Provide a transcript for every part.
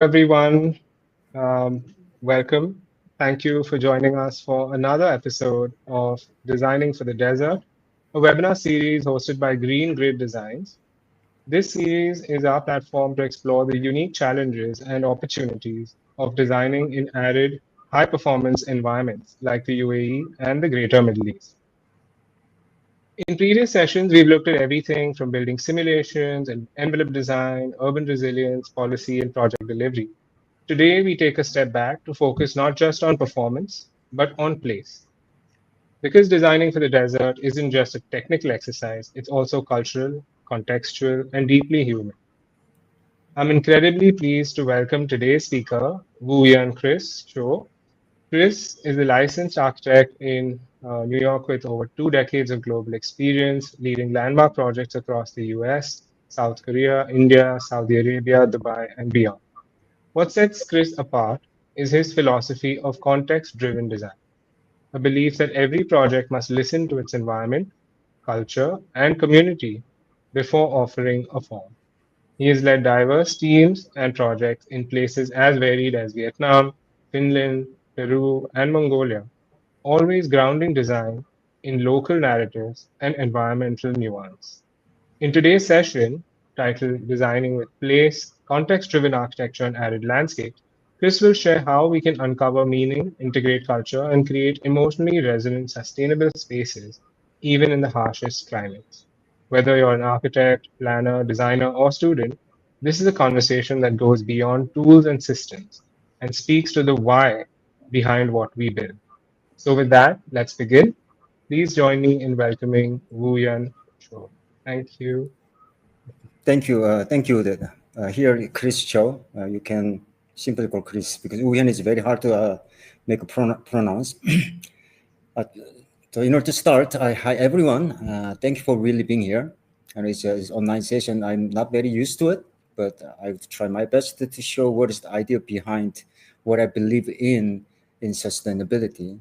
everyone. Welcome. Thank you for joining us for another episode of Designing for the Desert, a webinar series hosted by Green Grid Designs. This series is our platform to explore the unique challenges and opportunities of designing in arid, high performance environments like the UAE and the Greater Middle East. In previous sessions, we've looked at everything from building simulations and envelope design, urban resilience, policy, and project delivery. Today, we take a step back to focus not just on performance, but on place. Because designing for the desert isn't just a technical exercise, it's also cultural, contextual, and deeply human. I'm incredibly pleased to welcome today's speaker, Woohyun Chris Cho. Chris is a licensed architect in New York with over 2 decades of global experience, leading landmark projects across the US, South Korea, India, Saudi Arabia, Dubai, and beyond. What sets Chris apart is his philosophy of context driven design, a belief that every project must listen to its environment, culture, and community before offering a form. He has led diverse teams and projects in places as varied as Vietnam, Finland, Peru, and Mongolia, always grounding design in local narratives and environmental nuance. In today's session, titled Designing with Place, Context Driven Architecture and Arid Landscapes, Chris will share how we can uncover meaning, integrate culture, and create emotionally resonant, sustainable spaces, even in the harshest climates. Whether you're an architect, planner, designer, or student, this is a conversation that goes beyond tools and systems and speaks to the why behind what we build. So, with that, let's begin. Please join me in welcoming Wu Yan Cho. Thank you. Thank you. Here, Chris Cho. You can simply call Chris because Woohyun is very hard to make a pronounce. uh, so, in order to start, hi everyone. Thank you for really being here. And it's online session. I'm not very used to it, but I've tried my best to show what is the idea behind what I believe in sustainability.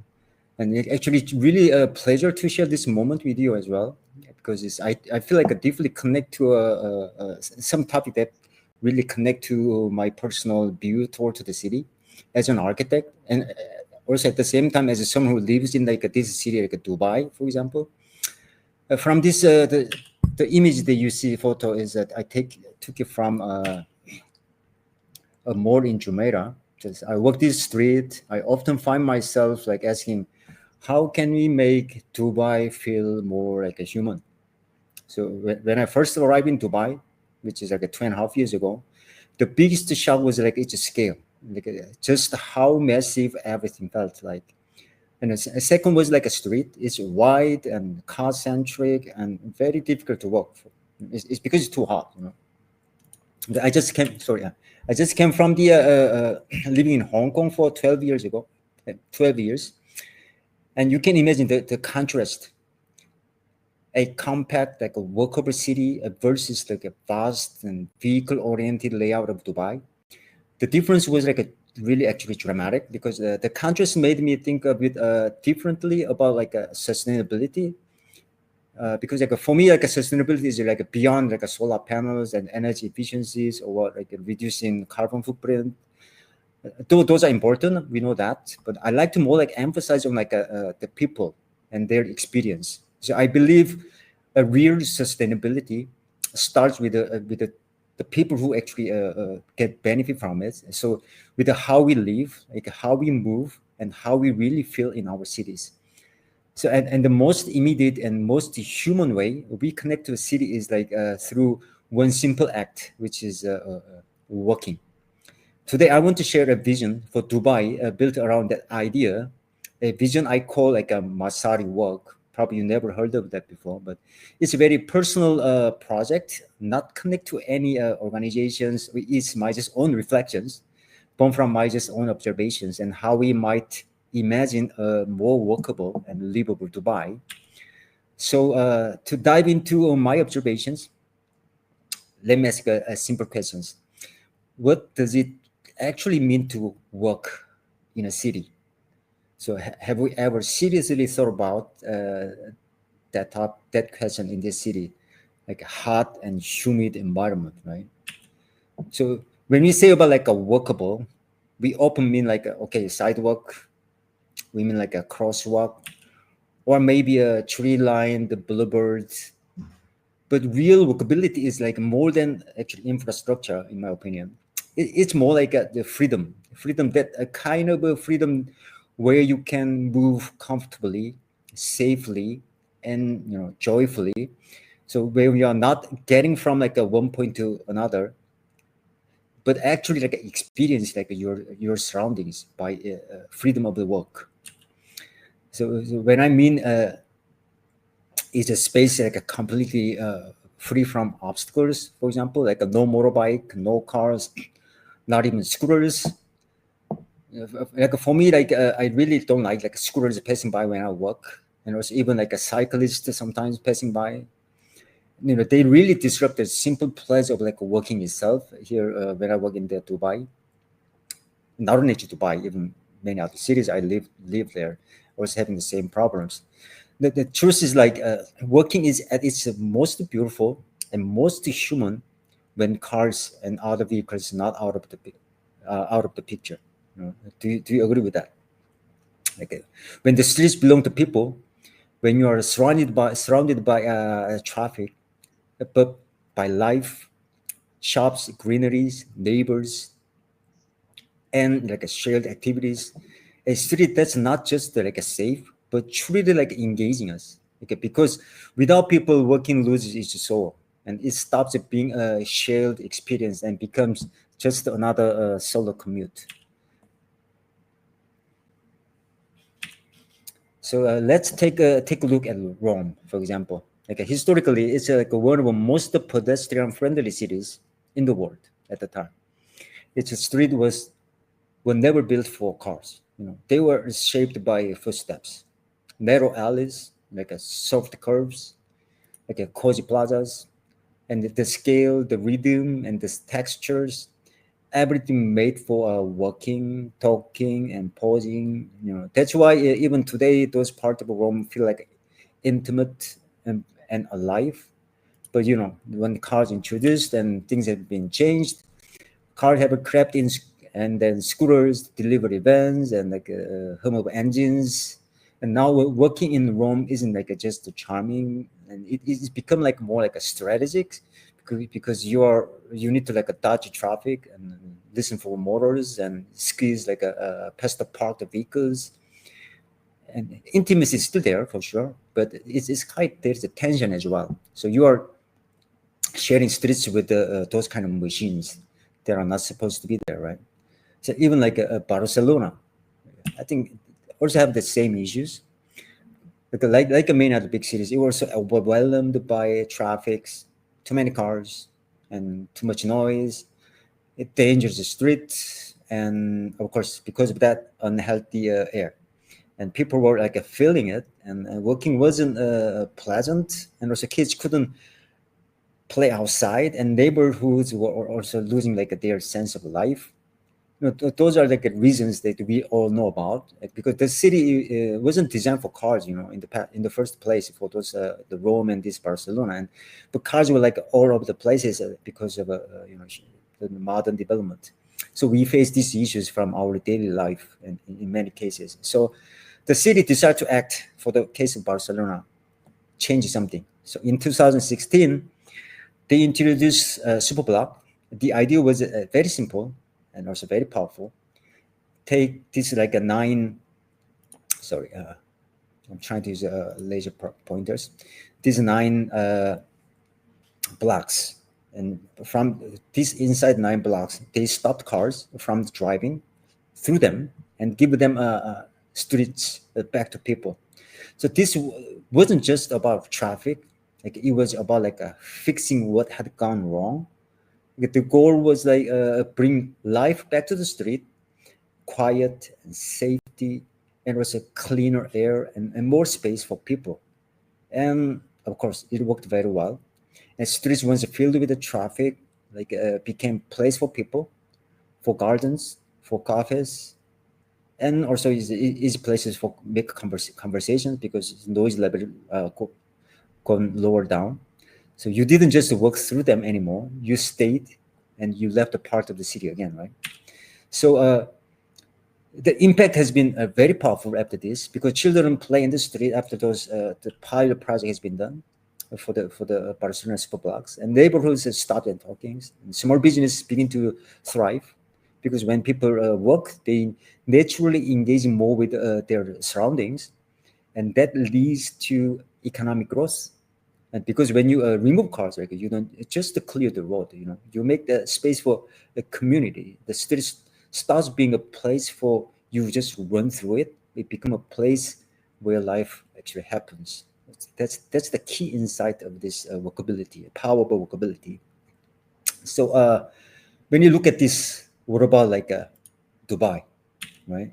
And it actually it's really a pleasure to share this moment with you as well, because I feel like I deeply connect to some topic that really connect to my personal view toward the city as an architect, and also at the same time as someone who lives in like this city like Dubai, for example. From this the image that you see photo is that took it from a mall in Jumeirah. Just I walk this street. I often find myself like asking, how can we make Dubai feel more like a human? So when I first arrived in Dubai, which is like 2.5 years ago, the biggest shock was like its scale, like just how massive everything felt like. And a second was like a street. It's wide and car centric and very difficult to walk. It's because it's too hot. I just came. Sorry, I just came from the living in Hong Kong for 12 years ago, 12 years, and you can imagine the contrast. A compact, like a workable city versus like a vast and vehicle-oriented layout of Dubai. The difference was like a really actually dramatic because the contrast made me think a bit differently about like sustainability. Because like for me, like a sustainability is like beyond like a solar panels and energy efficiencies or like reducing carbon footprint. Though those are important, we know that. But I like to more like emphasize on like the people and their experience. So I believe a real sustainability starts with the people who actually get benefit from it. So with how we live, like how we move, and how we really feel in our cities. So and the most immediate and most human way we connect to a city is like through one simple act, which is walking. Today, I want to share a vision for Dubai built around that idea, a vision I call like a Masari walk. Probably you never heard of that before, but it's a very personal project, not connect to any organizations. It's my just own reflections, born from my just own observations and how we might imagine a more workable and livable Dubai. So to dive into my observations, let me ask a simple questions. What does it actually mean to work in a city? So have we ever seriously thought about that question in this city, like a hot and humid environment, right? So When we say about like a walkable, we often mean like okay, sidewalk. We mean like a crosswalk, or maybe a tree line, the bluebirds. But real walkability is like more than actually infrastructure, in my opinion. It's more like the freedom that a kind of a freedom where you can move comfortably, safely, and joyfully. So where we are not getting from like a one point to another, but actually like experience like your surroundings by freedom of the walk. So when I mean it's a space like a completely free from obstacles, for example, like a no motorbike, no cars, not even scooters. Like for me, like I really don't like scooters passing by when I walk, and also even like a cyclist sometimes passing by. They really disrupt the simple pleasure of like walking itself. Here when I work in the Dubai, not only to Dubai, even many other cities I live there, was having the same problems. The truth is like working is at its most beautiful and most human when cars and other vehicles not out of the picture. Do you agree with that? Like when the streets belong to people, when you are surrounded by traffic, but by life, shops, greeneries, neighbors, and like a shared activities, a street that's not just like a safe but truly like engaging us, okay, because without people working loses its soul, and it stops it being a shared experience and becomes just another solo commute. So let's take a look at Rome, for example. Like historically it's like one of the most pedestrian friendly cities in the world at the time. Its street were never built for cars. They were shaped by footsteps, narrow alleys, like a soft curves, like a cozy plazas, and the scale, the rhythm, and the textures, everything made for walking, talking, and pausing. That's why even today those parts of Rome feel like intimate and alive. But when cars introduced and things have been changed, cars have crept in, and then scooters, delivery vans, and like home of engines. And now working in Rome isn't like just a charming, and it's become like more like a strategic, because you need to like dodge traffic and listen for motors and squeeze like a past the parked vehicles. And intimacy is still there for sure, but it's quite there's a tension as well. So you are sharing streets with those kind of machines that are not supposed to be there, right? So even like Barcelona, I think also have the same issues. Like many other big cities, it was overwhelmed by traffic, too many cars, and too much noise. It dangers the streets, and of course, because of that, unhealthy air. And people were like feeling it, and walking wasn't pleasant, and also kids couldn't play outside, and neighborhoods were also losing like their sense of life. Those are like the reasons that we all know about, because the city wasn't designed for cars, in the first place, for those the Rome and this Barcelona, and but cars were like all over the places because of the modern development. So we face these issues from our daily life, and in many cases. So the city decided to act. For the case of Barcelona, change something. So in 2016 they introduced Superblock. The idea was very simple and also very powerful. Take this like a nine. Sorry, I'm trying to use laser pointers. These nine blocks, and from these inside nine blocks, they stopped cars from driving through them and give them streets back to people. So this wasn't just about traffic; like it was about like fixing what had gone wrong. The goal was like bring life back to the street, quiet and safety, and also cleaner air and more space for people. And of course, it worked very well. And streets once filled with the traffic, like became place for people, for gardens, for cafes, and also easy places for big conversations, because noise level gone lower down. So you didn't just walk through them anymore. You stayed, and you left a part of the city again, right? So the impact has been very powerful after this, because children play in the street after those the pilot project has been done for the Barcelona super blocks, and neighborhoods have started talking. And small business begin to thrive, because when people work, they naturally engage more with their surroundings, and that leads to economic growth. And because when you remove cars, like, you don't just to clear the road, you make the space for the community. The street starts being a place for you just run through it. It become a place where life actually happens. That's the key insight of this walkability, powerful walkability. So when you look at this, what about like Dubai, right?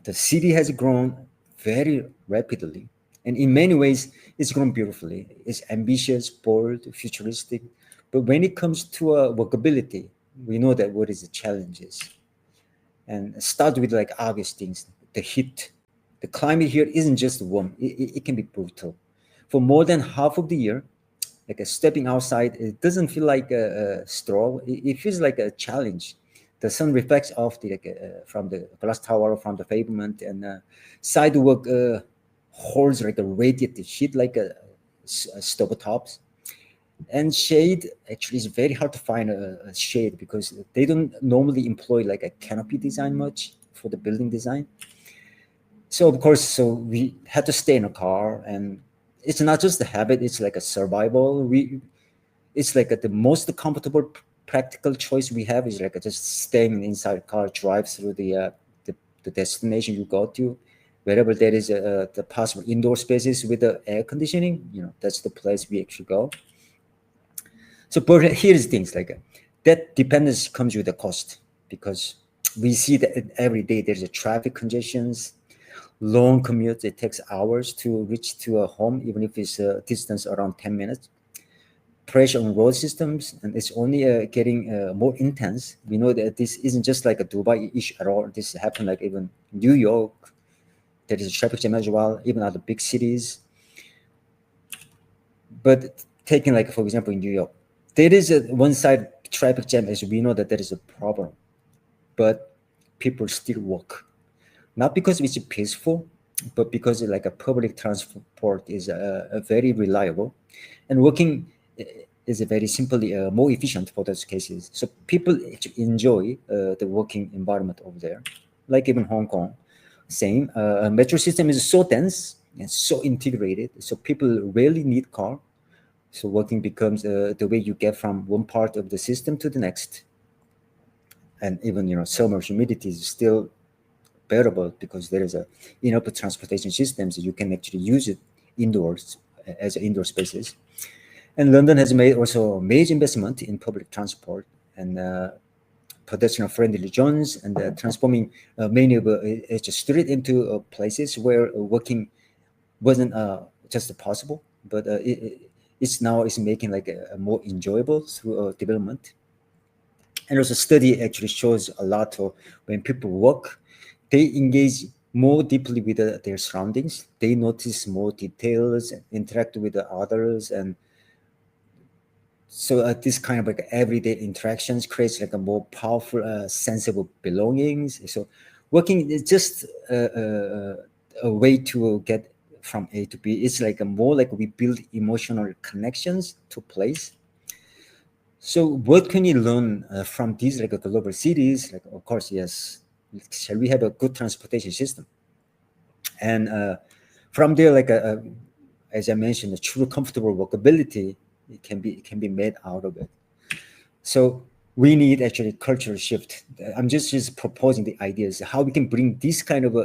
The city has grown very rapidly, and in many ways, it's grown beautifully. It's ambitious, bold, futuristic. But when it comes to workability, we know that what is the challenges. And start with like obvious things: the heat. The climate here isn't just warm; it can be brutal. For more than half of the year, like stepping outside, it doesn't feel like a stroll. It feels like a challenge. The sun reflects off from the glass tower, from the pavement, and sidewalk holds like a radiated heat, like a stove tops. And shade actually is very hard to find a shade, because they don't normally employ like a canopy design much for the building design. So of course, so we had to stay in a car, and it's not just a habit; it's like a survival. It's like the most comfortable, practical choice we have is like just staying inside a car, drive through the destination you go to, wherever there is the possible indoor spaces with the air conditioning. That's the place we actually go. So, but here's things like that dependence comes with a cost, because we see that every day there's a traffic congestions, long commute. It takes hours to reach to a home, even if it's a distance around 10 minutes. Pressure on road systems, and it's only getting more intense. We know that this isn't just like a Dubai issue at all. This happened like even New York. There is a traffic jam as well, even other big cities. But taking like for example in New York, there is a one side traffic jam, as we know that there is a problem, but people still walk, not because it's peaceful, but because like a public transport is a very reliable, and working is a very simply more efficient for those cases. So people actually enjoy the working environment over there, like even Hong Kong. Same, metro system is so dense and so integrated, so people rarely need car. So working becomes the way you get from one part of the system to the next. And even summer humidity is still bearable, because there is a enough transportation systems that you can actually use it indoors as indoor spaces. And London has made also a major investment in public transport and pedestrian-friendly zones, and transforming many of its street into places where working wasn't just possible, but it's now is making like a more enjoyable through development. And also study actually shows a lot of when people work, they engage more deeply with their surroundings. They notice more details, interact with the others, and so this kind of like everyday interactions creates like a more powerful sense of belongings. So working is just a way to get from A to B. It's like a more like we build emotional connections to place. So what can you learn from these like global cities? Like of course, yes, shall we have a good transportation system? And from there, like as I mentioned, a true comfortable walkability, it can be made out of it. So we need actually cultural shift. I'm just proposing the ideas how we can bring these kind of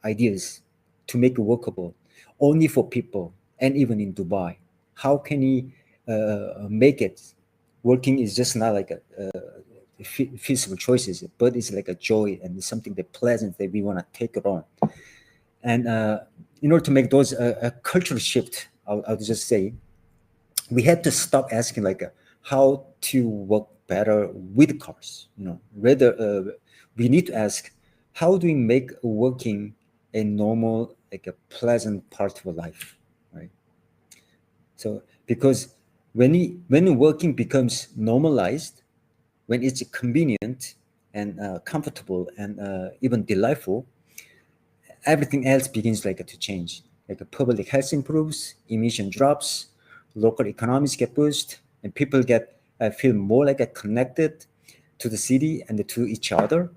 ideas to make it workable only for people, and even in Dubai. How can we make it working is just not like a feasible choices, but it's like a joy and it's something that pleasant that we want to take it on. And in order to make those a cultural shift, I'll just say we had to stop asking like how to work better with cars. Rather we need to ask how do we make working a normal, like a pleasant part of life, right? So because when working becomes normalized, when it's convenient and comfortable and even delightful, everything else begins like to change. Like public health improves, emission drops, local economies get boosted, and people get feel more like connected to the city and to each other.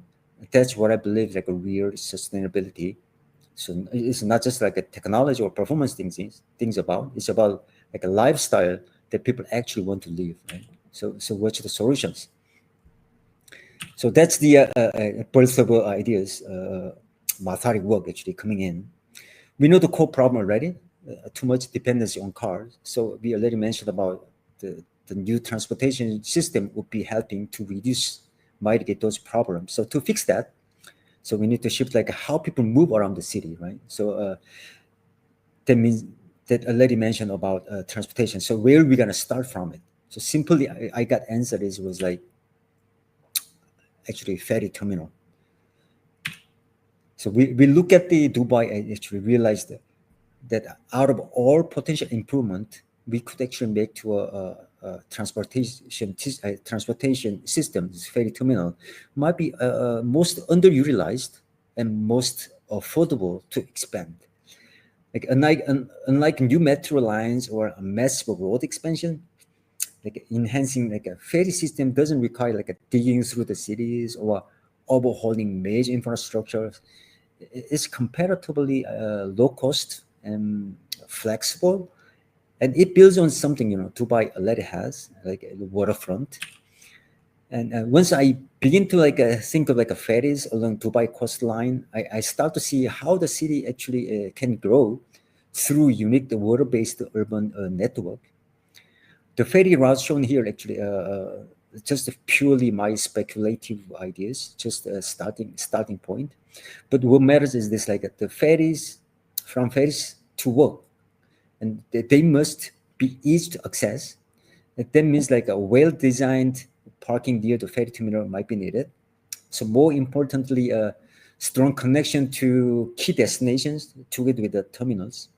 That's what I believe like a real sustainability. So it's not just like a technology or performance things about. It's about like a lifestyle that people actually want to live. Right? So what's the solutions? So that's the birth of ideas. Mathematic work actually coming in. We know the core problem already. Too much dependency on cars. So we already mentioned about the new transportation system would be helping to mitigate those problems. So to fix that, so we need to shift like how people move around the city, right? So that means that already mentioned about transportation. So where are we gonna start from it? So simply, I got answer is was like actually ferry terminal. So we look at the Dubai and actually realized that out of all potential improvement, we could actually make to a transportation system, this ferry terminal, might be most underutilized and most affordable to expand. Like unlike new metro lines or a massive road expansion, like enhancing like a ferry system doesn't require like a digging through the cities or overhauling major infrastructure. It's comparatively low cost and flexible, and it builds on something Dubai already has, like the waterfront. And once I begin to like think of like a ferries along Dubai coastline, I start to see how the city actually can grow through unique water-based urban network. The ferry routes shown here actually just purely my speculative ideas, just a starting point. But what matters is this: like the ferries, from ferries to work, and they must be easy to access. That means like a well-designed parking near the ferry terminal might be needed. So more importantly, a strong connection to key destinations together with the terminals.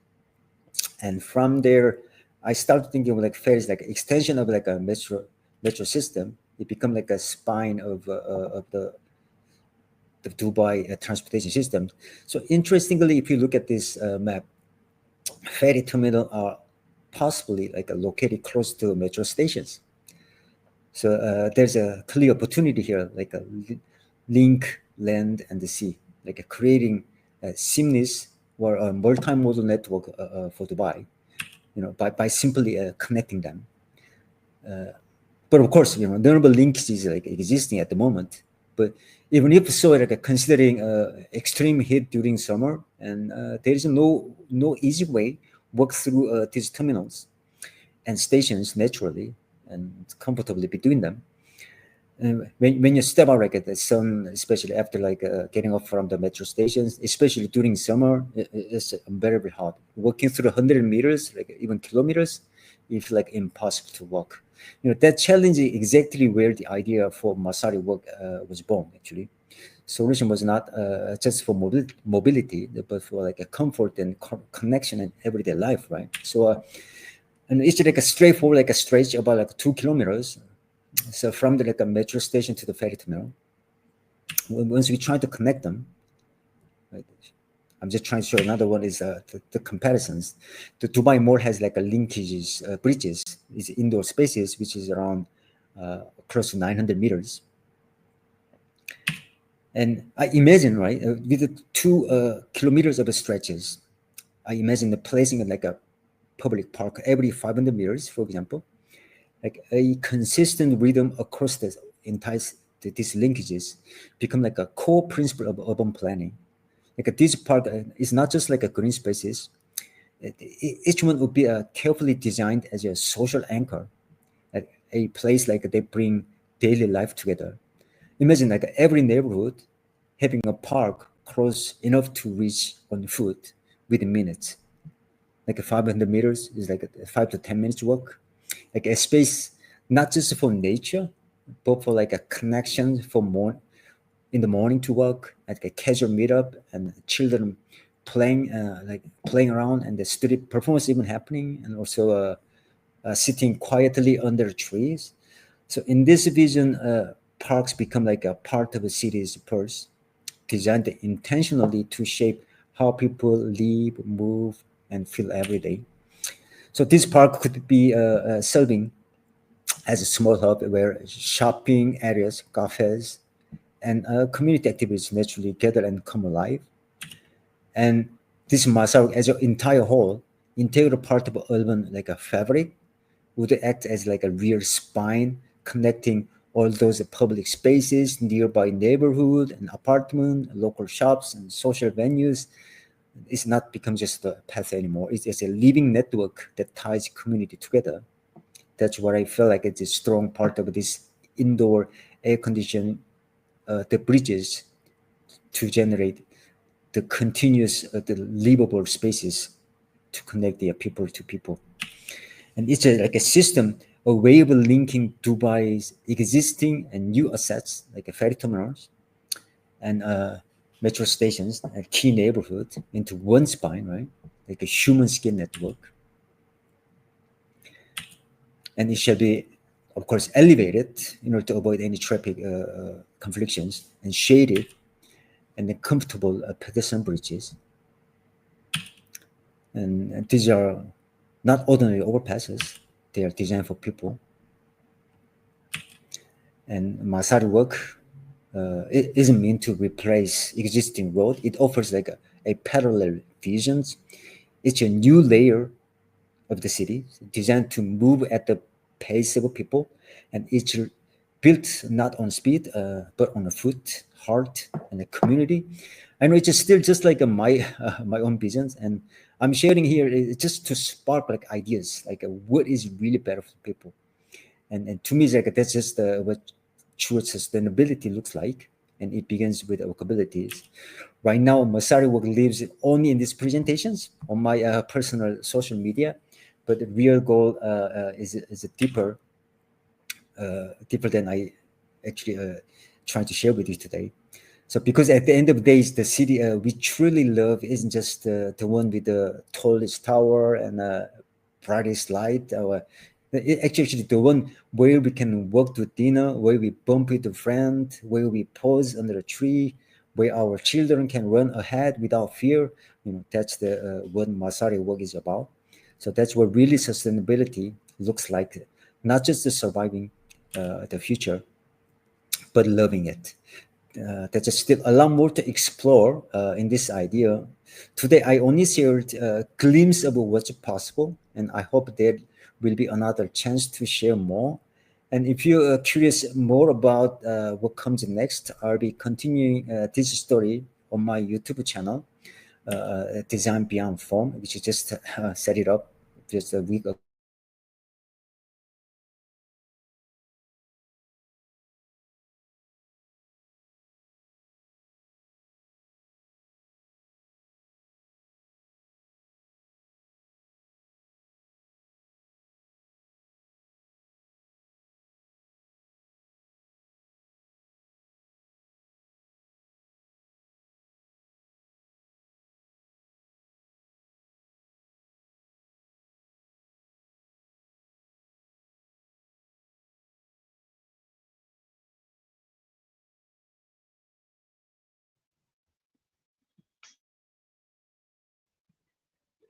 And from there, I started thinking of like ferries, like extension of like a metro system. It become like a spine of the Dubai transportation system. So interestingly, if you look at this map, ferry terminal are possibly like located close to metro stations. So there's a clear opportunity here, like a link land and the sea, like creating a seamless or a multimodal network for Dubai, by simply connecting them. But of course, notable links is like existing at the moment. But even if so, like considering extreme heat during summer, and there is no easy way walk through these terminals and stations naturally and comfortably between them. And when you step out like at the sun, especially after like getting off from the metro stations, especially during summer, it's unbearably hot. Walking through 100 meters, like even kilometers, it's like impossible to walk. That challenge is exactly where the idea for Masari work was born. Actually, solution was not just for mobility, but for like a comfort and connection in everyday life, right? So, and it's like a straightforward, like a stretch about like 2 kilometers. So from the like a metro station to the ferry terminal, once we try to connect them, right, I'm just trying to show another one is the comparisons. The Dubai Mall has like a linkages, bridges, is indoor spaces, which is around close to 900 meters. And I imagine, right, with the 2 kilometers of the stretches, I imagine the placing of like a public park every 500 meters, for example, like a consistent rhythm across the entire these linkages become like a core principle of urban planning. Like this park is not just like a green spaces. Each one would be carefully designed as a social anchor, at a place like they bring daily life together. Imagine like every neighborhood having a park close enough to reach on foot within minutes. Like a 500 meters is like a 5 to 10 minutes walk. Like a space not just for nature, but for like a connection for more in the morning to work, like a casual meetup and children playing around and the student performance even happening, and also sitting quietly under trees. So in this vision, parks become like a part of a city's pulse, designed intentionally to shape how people live, move, and feel every day. So this park could be serving as a small hub where shopping areas, cafes, and community activities naturally gather and come alive. And this Masao as an entire whole, integral part of urban like a fabric, would act as like a real spine connecting all those public spaces, nearby neighborhood and apartment, local shops and social venues. It's not become just a path anymore. It's just a living network that ties community together. That's what I feel like it's a strong part of this indoor air conditioning, the bridges to generate the continuous, the livable spaces to connect the people to people. And it's like a system, a way of linking Dubai's existing and new assets, like a ferry terminals and metro stations and key neighborhoods into one spine, right? Like a human scale network. And it shall be, of course, elevated in order to avoid any traffic conflictions and shaded and then comfortable pedestrian bridges. And these are not ordinary overpasses. They are designed for people. And Masari work it isn't meant to replace existing road. It offers like a parallel visions. It's a new layer of the city designed to move at the pace of people, and it's built not on speed but on a foot, heart, and a community. I know it's still just like my my own visions, and I'm sharing here just to spark like ideas, like what is really better for people. And to me, it's like that's just what true sustainability looks like, and it begins with our capabilities. Right now, Masari work lives only in these presentations on my personal social media, but the real goal is a deeper than I actually trying to share with you today. So, because at the end of the day, the city we truly love isn't just the one with the tallest tower and brightest light. Actually, the one where we can walk to dinner, where we bump into a friend, where we pause under a tree, where our children can run ahead without fear. That's the what Masari work is about. So that's what really sustainability looks like, not just the surviving the future, but loving it. There's still a lot more to explore in this idea. Today, I only shared a glimpse of what's possible, and I hope there will be another chance to share more. And if you're curious more about what comes next, I'll be continuing this story on my YouTube channel, Design Beyond Form, which is just set it up just a week ago. And I hope you will enjoy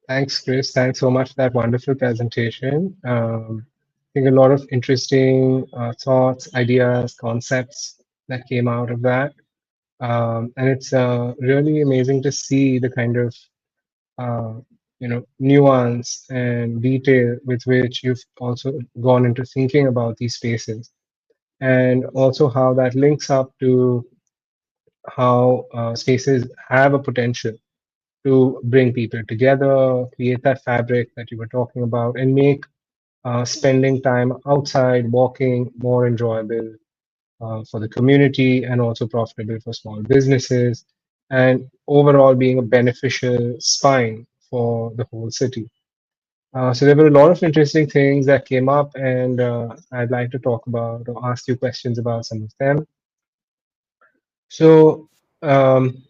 Thanks, Chris. Thanks so much for that wonderful presentation. I think a lot of interesting thoughts, ideas, concepts that came out of that. And it's really amazing to see the kind of uh, nuance and detail with which you've also gone into thinking about these spaces, and also how that links up to how spaces have a potential to bring people together, create that fabric that you were talking about, and make spending time outside, walking more enjoyable for the community and also profitable for small businesses, and overall being a beneficial spine for the whole city. So there were a lot of interesting things that came up, and I'd like to talk about or ask you questions about some of them. So um,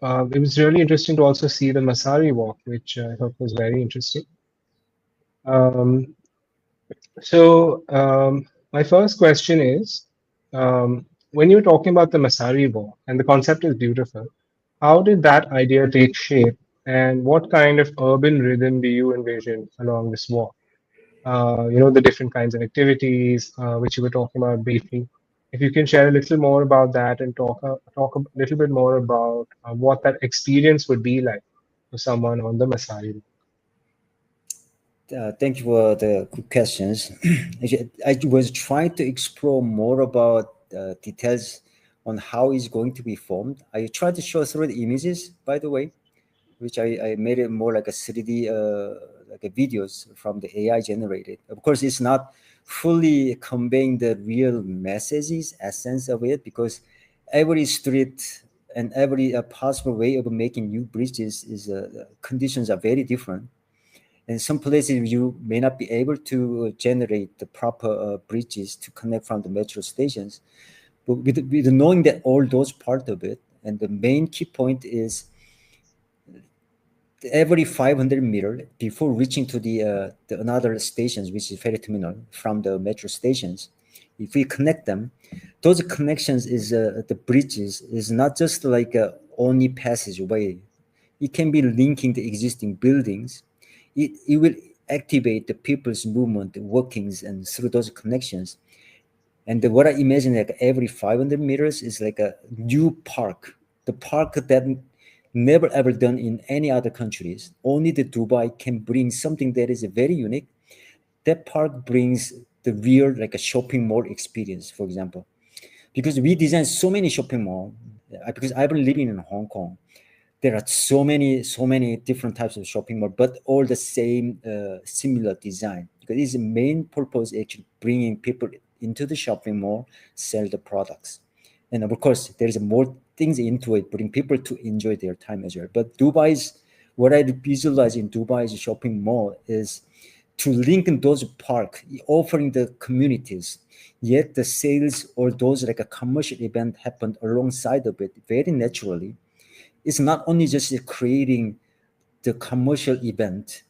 it was really interesting to also see the Masari walk, which I thought was very interesting. Um, so my first question is, when you're talking about the Masari War, and the concept is beautiful, how did that idea take shape, and what kind of urban rhythm do you envision along this walk? The different kinds of activities which you were talking about briefly. If you can share a little more about that and talk a little bit more about what that experience would be like for someone on the Masari. Thank you for the good questions. Actually, I was trying to explore more about details on how it's going to be formed. I tried to show through the images, by the way, which I made it more like a 3D, like a videos from the AI generated. Of course, it's not fully conveying the real messages, essence of it, because every street and every possible way of making new bridges is conditions are very different. And some places you may not be able to generate the proper bridges to connect from the metro stations. But with knowing that all those part of it, and the main key point is every 500 meter before reaching to the another stations, which is ferry terminal from the metro stations, if we connect them, those connections is the bridges is not just like a only passageway. It can be linking the existing buildings. It will activate the people's movement, workings, and through those connections. And what I imagine like every 500 meters is like a new park, the park that never ever done in any other countries. Only the Dubai can bring something that is very unique. That park brings the real like a shopping mall experience, for example, because we design so many shopping mall. Because I've been living in Hong Kong, there are so many different types of shopping mall, but all the same similar design, because its main purpose is actually bringing people into the shopping mall, sell the products, and of course there is more things into it, bring people to enjoy their time as well. But Dubai's, what I visualize in Dubai's shopping mall is to link in those park, offering the communities, yet the sales or those like a commercial event happened alongside of it very naturally. It's not only just creating the commercial event,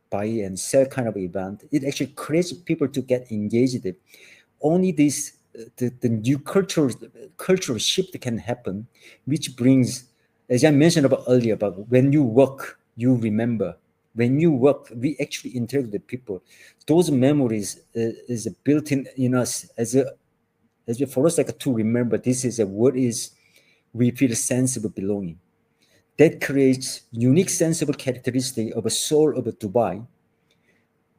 buy and sell kind of event, it actually creates people to get engaged. Only this the new cultural shift can happen, which brings, as I mentioned about earlier, about when you work you remember. When you work, we actually interact with people. Those memories is built in us for us like to remember. This is a what is we feel sense of belonging. That creates unique sensible characteristic of a soul of a Dubai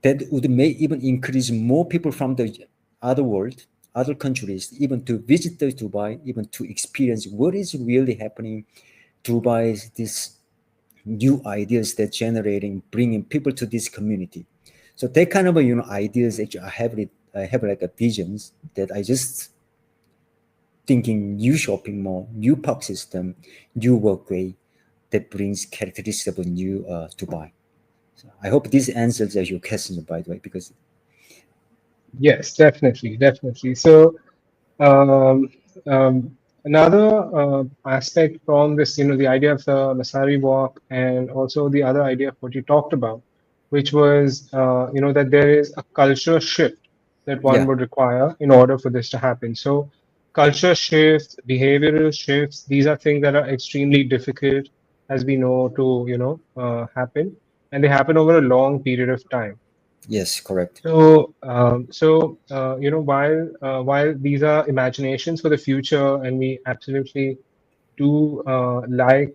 that would may even increase more people from the other world, other countries, even to visit the Dubai, even to experience what is really happening. Dubai is this new ideas that generating, bringing people to this community. So that kind of ideas actually I have like a visions that I just thinking new shopping mall, new park system, new workway that brings characteristics of a new Dubai. So I hope this answers your question, by the way, because Yes, definitely, definitely. So Um, another aspect from this, the idea of the Masari walk, and also the other idea of what you talked about, which was, that there is a culture shift that one yeah, would require in order for this to happen. So, culture shifts, behavioral shifts, these are things that are extremely difficult, as we know, to, happen, and they happen over a long period of time. yes, correct. While these are imaginations for the future, and we absolutely do like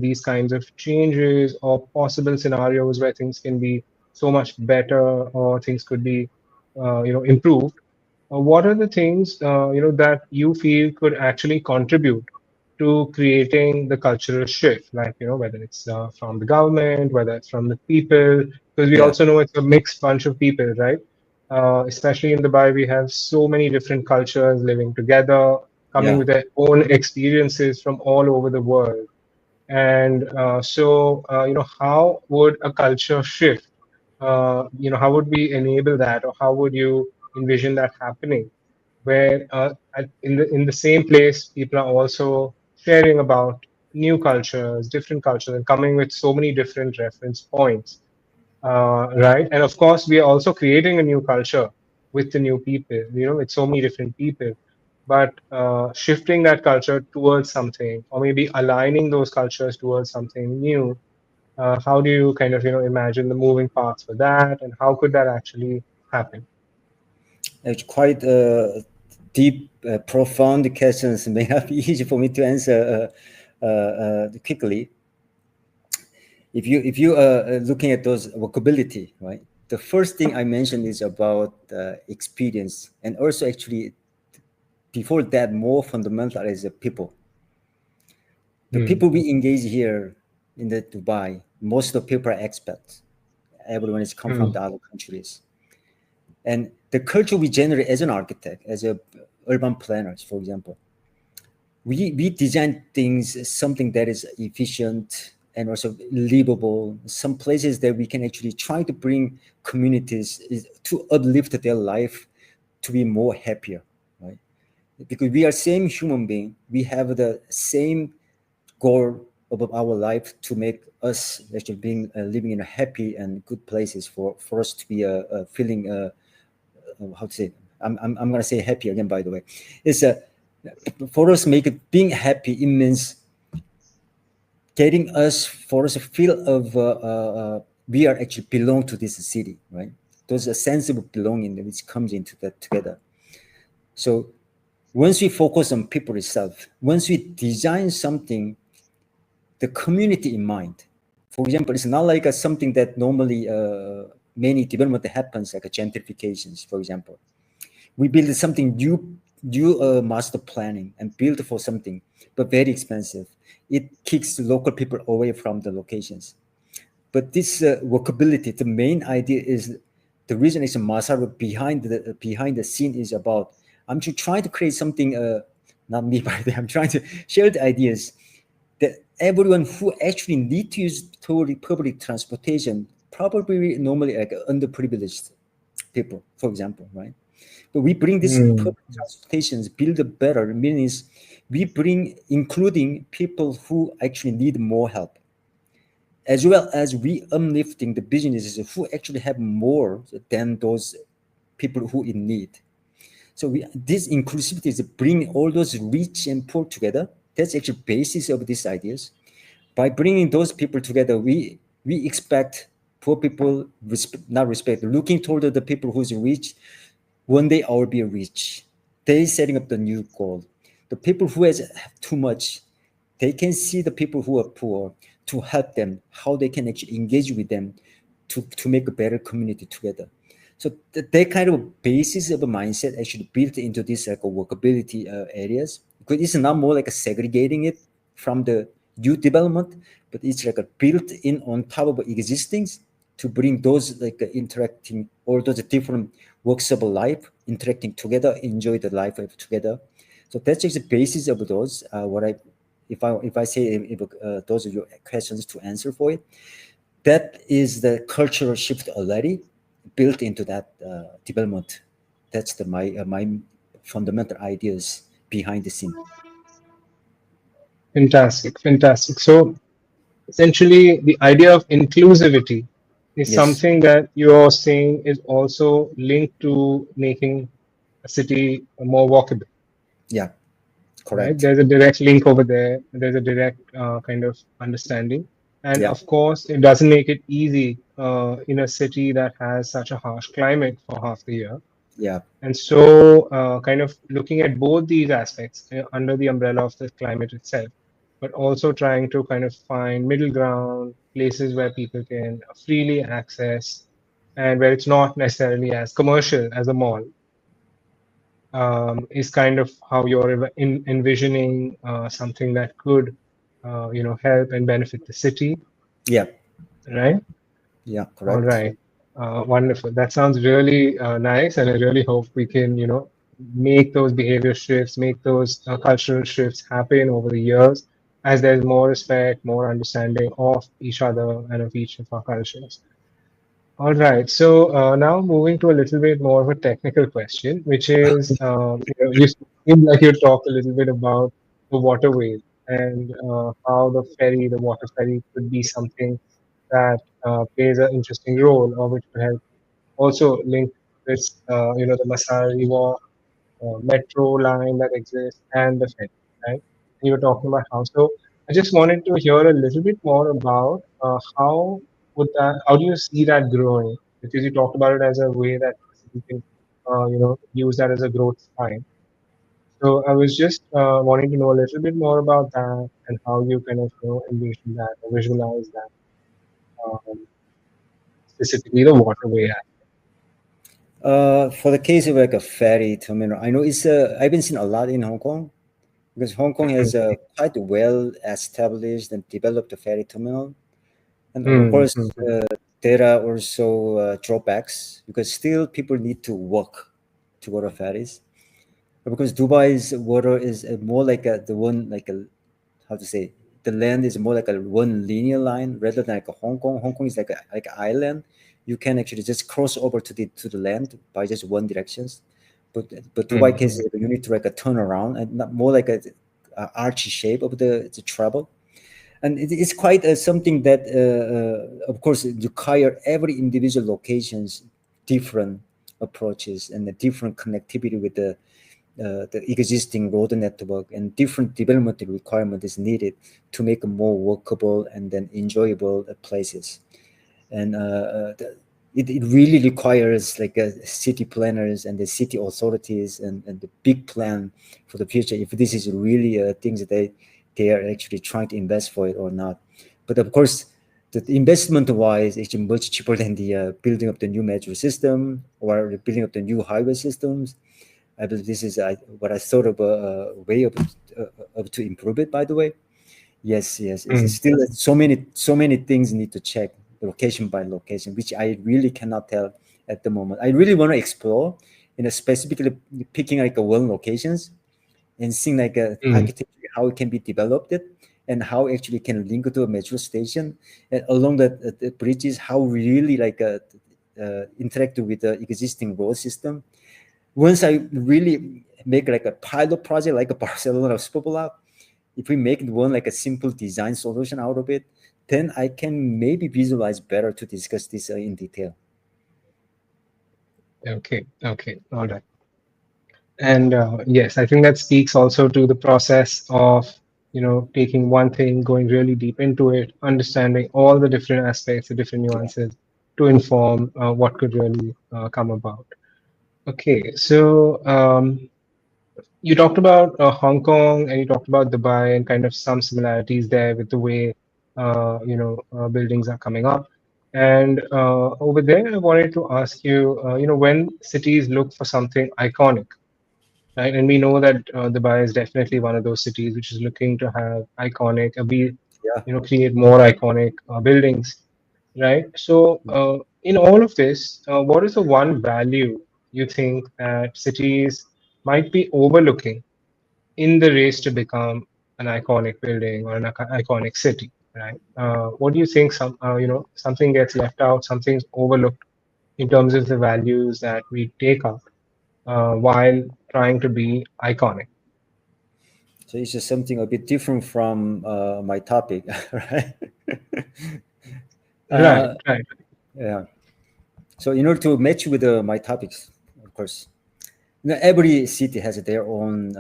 these kinds of changes or possible scenarios where things can be so much better or things could be improved. What are the things that you feel could actually contribute to creating the cultural shift? Like whether it's from the government, whether it's from the people, because we Yeah, also know it's a mixed bunch of people, right? Especially in Dubai, we have so many different cultures living together, coming yeah, with their own experiences from all over the world. And how would a culture shift? How would we enable that, or how would you envision that happening? Where in the same place, people are also sharing about new cultures, different cultures, and coming with so many different reference points, right? And of course, we are also creating a new culture with the new people, with so many different people. but shifting that culture towards something, or maybe aligning those cultures towards something new. How do you kind of imagine the moving parts for that, and how could that actually happen? It's quite deep, profound questions. May not be easy for me to answer quickly. If you looking at those vocability, right? The first thing I mentioned is about experience, and also actually before that, more fundamental is the people. The Hmm. people we engage here in the Dubai, most of the people are expats. Everyone is come from Hmm. the other countries, and the culture we generate as an architect, as a urban planners, for example, we design things something that is efficient and also livable. Some places that we can actually try to bring communities to uplift their life to be more happier, right? Because we are same human being, we have the same goal of our life to make us actually being living in a happy and good places for us to be feeling how to say, I'm gonna say happy again, by the way. It's a for us make it being happy, it means getting us for us a feel of we are actually belong to this city, right? There's a sense of belonging which comes into that together. So once we focus on people itself, once we design something, the community in mind. For example, it's not like something that normally many development happens, like a gentrifications, for example. We build something new master planning and build for something, but very expensive. It kicks the local people away from the locations. But this workability, the main idea is the reason it's a masara behind the scene is about. I'm trying to create something. Not me, by the way. I'm trying to share the ideas that everyone who actually need to use public transportation, probably normally like underprivileged people, for example, right? But we bring this Hmm. public transportations build a better, means we bring including people who actually need more help, as well as we uplifting the businesses who actually have more than those people who in need. So this inclusivity is bring all those rich and poor together. That's actually basis of these ideas. By bringing those people together, we expect poor people not respect, looking toward the people who's rich. One day I will be rich. They setting up the new goal. The people who has too much, they can see the people who are poor to help them, how they can actually engage with them to make a better community together. So that kind of basis of a mindset actually built into this like a workability areas, because it's not more like a segregating it from the youth development, but it's like a built in on top of existing to bring those like interacting all those different works of life interacting together, enjoy the life of together. So that's just the basis of those. What I if I say if, those are your questions to answer for it, that is the cultural shift already built into that development. That's my fundamental ideas behind the scene. Fantastic, fantastic. So essentially, the idea of inclusivity is Yes. something that you're saying is also linked to making a city more walkable, Yeah. right? Correct. There's a direct link over there. There's a direct kind of understanding. And Yeah. of course, it doesn't make it easy in a city that has such a harsh climate for half the year. Yeah. And so, kind of looking at both these aspects under the umbrella of the climate itself, but also trying to kind of find middle ground, places where people can freely access and where it's not necessarily as commercial as a mall, is kind of how you're envisioning something that could, help and benefit the city, Yeah. right? Yeah. All Correct. right. Wonderful. That sounds really nice, and I really hope we can, make those behavior shifts, make those cultural shifts happen over the years as there's more respect, more understanding of each other and of each of our cultures. All right. So now moving to a little bit more of a technical question, which is, you seem like you talked a little bit about the waterways and how the water ferry could be something that plays an interesting role or which could help also link this, the Masai Walk metro line that exists and the ferry, right? And you were talking about how. So I just wanted to hear a little bit more about how do you see that growing? Because you talked about it as a way that you can, use that as a growth spine. So I was just wanting to know a little bit more about that and how you kind of envision that or visualize that, um, specifically the waterway. For the case of like a ferry terminal, I know it's I've been seeing a lot in Hong Kong because Hong Kong has a quite well established and developed ferry terminal. And of Mm, course, mm, there are also drawbacks because still people need to walk to go to ferries. Because Dubai's water is more like the one like a how to say, the land is more like a one linear line rather than like a Hong Kong. Hong Kong is like an island. You can actually just cross over to the land by just one directions. But Dubai mm, case you need to like a turn around and not more like a arch shape of the travel. And it's quite something that of course require every individual locations different approaches and a different connectivity with the existing road network, and different development requirement is needed to make a more workable and then enjoyable places. And it really requires like city planners and the city authorities and the big plan for the future if this is really things that they are actually trying to invest for it or not. But of course the investment wise is much cheaper than the building up the new metro system or the building up the new highway systems. I believe this is what I thought of a way of to improve it. By the way, yes, yes, it's mm, still so many things need to check location by location, which I really cannot tell at the moment. I really want to explore, specifically picking like a one locations and seeing like a mm. architecture how it can be developed it and how actually can link to a metro station and along the bridges how really like interact with the existing road system. Once I really make like a pilot project like a Barcelona super lab, if we make one like a simple design solution out of it, then I can maybe visualize better to discuss this in detail. Okay, okay, all right. And yes, I think that speaks also to the process of, taking one thing, going really deep into it, understanding all the different aspects, the different Yeah. nuances to inform what could really come about. Okay, so you talked about Hong Kong and you talked about Dubai and kind of some similarities there with the way buildings are coming up. And over there, I wanted to ask you, when cities look for something iconic, right? And we know that Dubai is definitely one of those cities which is looking to have iconic, Yeah. create more iconic buildings, right? So, in all of this, what is the one value you think that cities might be overlooking in the race to become an iconic building or an iconic city, right? What do you think? Something gets left out, something's overlooked in terms of the values that we take up while trying to be iconic. So it's just something a bit different from my topic, right? Right, uh, right. yeah. So in order to match with my topics, of course, every city has their own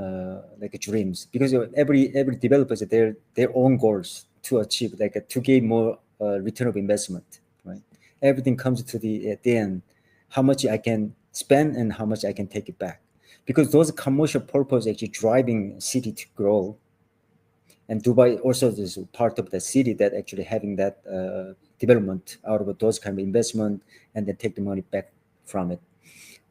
like dreams because every developer has their own goals to achieve, like to gain more return of investment, right? Everything comes to the at the end, how much I can spend and how much I can take it back, because those commercial purpose actually driving city to grow. And Dubai also is part of the city that actually having that development out of those kind of investment and then take the money back from it.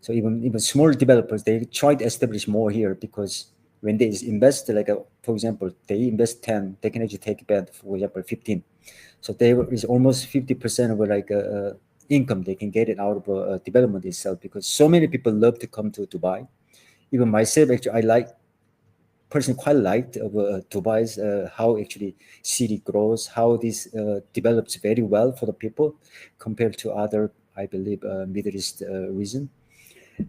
So even small developers, they try to establish more here because when they invest, like for example, they invest 10, they can actually take back, for example, 15. So there is almost 50% of like income they can get it out of development itself, because so many people love to come to Dubai. Even myself, actually, I like personally quite liked Dubai's how actually city grows, how this develops very well for the people compared to other, I believe, Middle East region.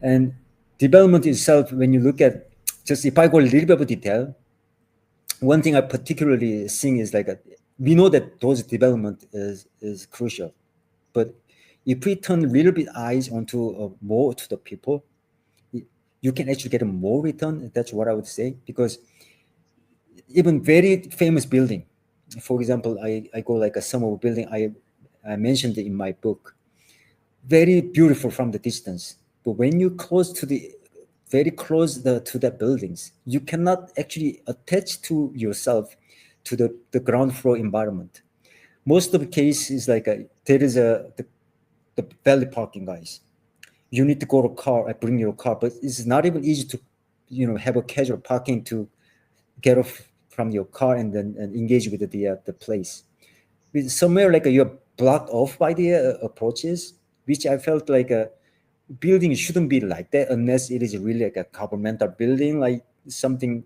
And development itself, when you look at, just if I go a little bit of detail, one thing I particularly think is like we know that those development is crucial, but if we turn a little bit eyes onto more to the people, you can actually get a more return. That's what I would say, because even very famous building, for example, I go like a some of a building I mentioned in my book, very beautiful from the distance, but when you close to the very close to the buildings, you cannot actually attach to yourself to the ground floor environment. Most of the case is like there is the valley parking, guys. You need to go to car and bring your car, but it's not even easy to have a casual parking to get off from your car and then and engage with the place. Somewhere like you're blocked off by the approaches, which I felt like a building shouldn't be like that unless it is really like a governmental building, like something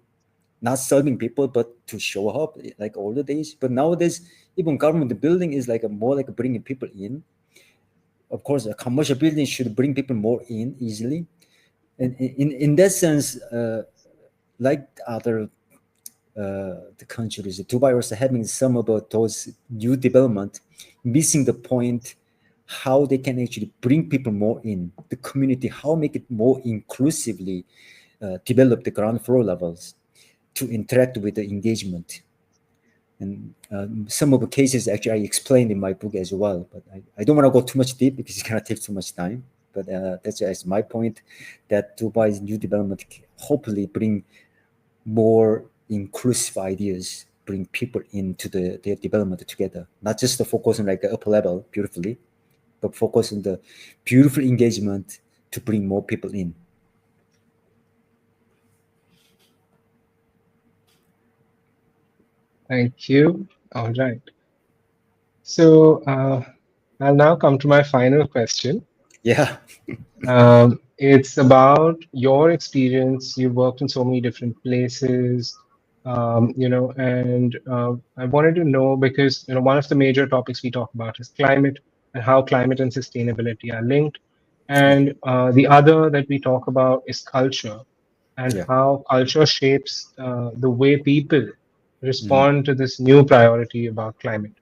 not serving people but to show up like all the days. But nowadays, even government building is like a more like bringing people in. Of course, a commercial building should bring people more in easily. And in that sense, like other the countries, Dubai also having some about those new development, missing the point how they can actually bring people more in the community, how make it more inclusively develop the ground floor levels to interact with the engagement. And some of the cases actually I explained in my book as well, but I don't want to go too much deep because it's going to take too much time. But that's just my point, that Dubai's new development hopefully bring more inclusive ideas, bring people into their development together, not just the focus on like the upper level beautifully, but focus on the beautiful engagement to bring more people in. Thank you. All right. So I'll now come to my final question. Yeah. It's about your experience. You've worked in so many different places, and I wanted to know because, one of the major topics we talk about is climate and how climate and sustainability are linked. Yeah. And the other that we talk about is culture and Yeah. how culture shapes the way people Mhm. respond to this new priority about climate.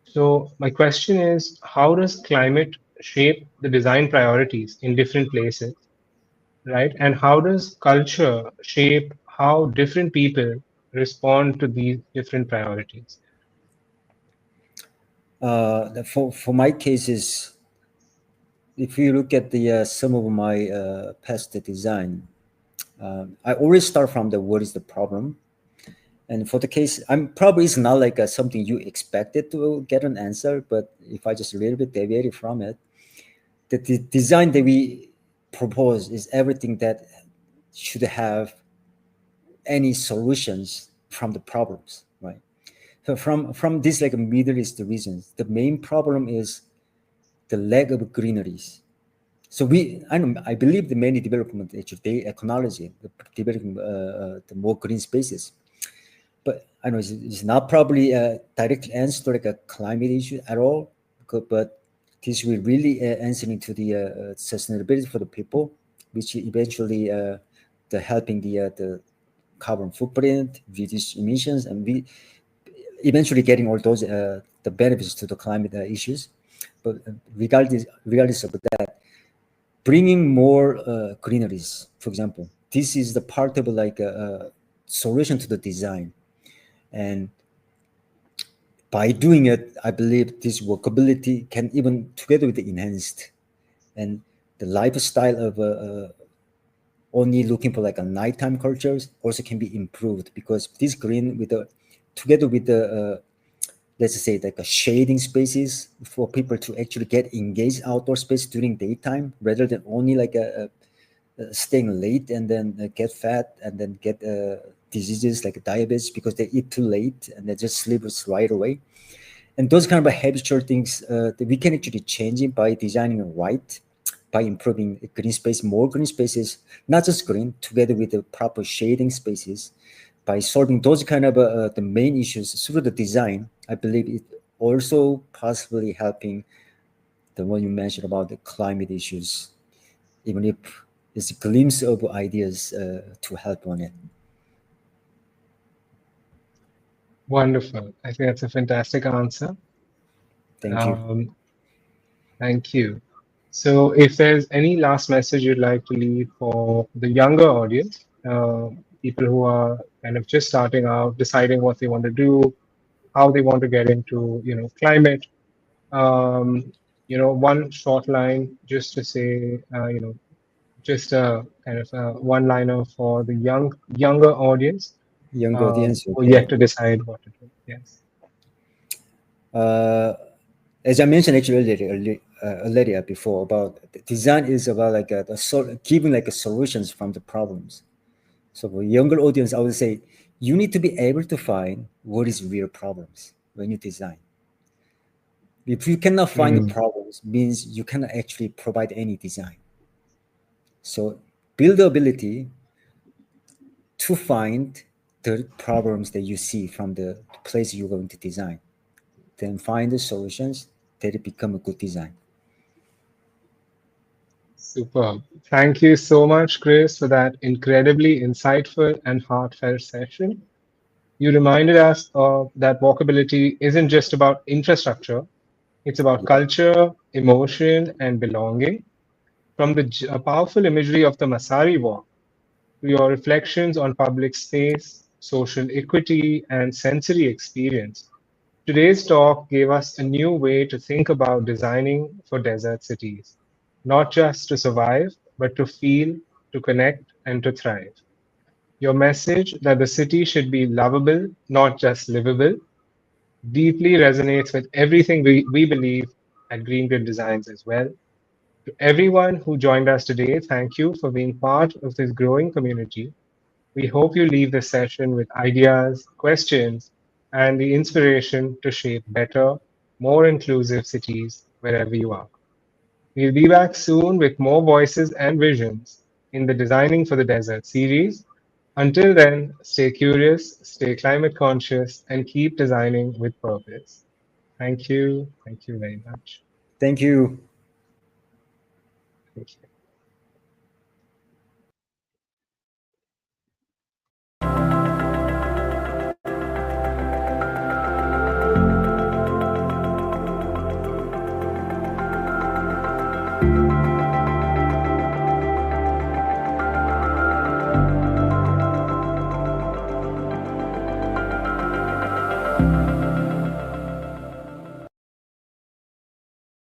So my question is, how does climate shape the design priorities in different places, right? And how does culture shape how different people respond to these different priorities? For my cases, if you look at the some of my past design, I always start from the what is the problem. And for the case, I'm probably it's not like something you expected to get an answer, but if I just a little bit deviated from it, the design that we propose is everything that should have any solutions from the problems, right? So from this like Middle East regions, the main problem is the lack of greeneries. So I believe the many development actually they acknowledge it, developing the more green spaces. But I know it's not probably a direct answer to like a climate issue at all, but this will really answering to the sustainability for the people, which eventually the helping the carbon footprint, reduce emissions, and we eventually getting all those the benefits to the climate issues. But regardless of that, bringing more greeneries, for example, this is the part of like a solution to the design. And by doing it, I believe this workability can even together with the enhanced and the lifestyle of only looking for like a nighttime cultures also can be improved, because this green with the together with the let's say like a shading spaces for people to actually get engaged outdoor space during daytime rather than only like staying late and then get fat and then get diseases like diabetes because they eat too late and they just sleep right away. And those kind of habitual things that we can actually change it by designing it right, by improving green space, more green spaces, not just green, together with the proper shading spaces. By solving those kind of the main issues through the design, I believe it also possibly helping the one you mentioned about the climate issues, even if it's a glimpse of ideas to help on it. Wonderful. I think that's a fantastic answer. Thank you. Um, Thank you. So, if there's any last message you'd like to leave for the younger audience, people who are kind of just starting out, deciding what they want to do, how they want to get into, climate, um, one short line just to say, just a kind of a one-liner for the younger audience Young audience, who are yet okay. to decide what to do. Yes. Uh, as I mentioned actually earlier before about the design is about like giving like a solutions from the problems. So for younger audience, I would say you need to be able to find what is real problems when you design. If you cannot find the Mm, problems, means you cannot actually provide any design. So build the ability to find the problems that you see from the place you're going to design. Then find the solutions that become a good design. superb. Thank you so much, Chris, for that incredibly insightful and heartfelt session. You reminded us that walkability isn't just about infrastructure, it's about Yeah. culture, emotion, and belonging. From the powerful imagery of the Masari Walk to your reflections on public space, social equity, and sensory experience, today's talk gave us a new way to think about designing for desert cities, not just to survive, but to feel, to connect, and to thrive. Your message that the city should be lovable, not just livable, deeply resonates with everything we believe at Green Grid Designs as well. To everyone who joined us today, thank you for being part of this growing community. We hope you leave this session with ideas, questions, and the inspiration to shape better, more inclusive cities wherever you are. We'll be back soon with more voices and visions in the Designing for the Desert series. Until then, stay curious, stay climate conscious, and keep designing with purpose. Thank you. Thank you very much. Thank you. Thank you.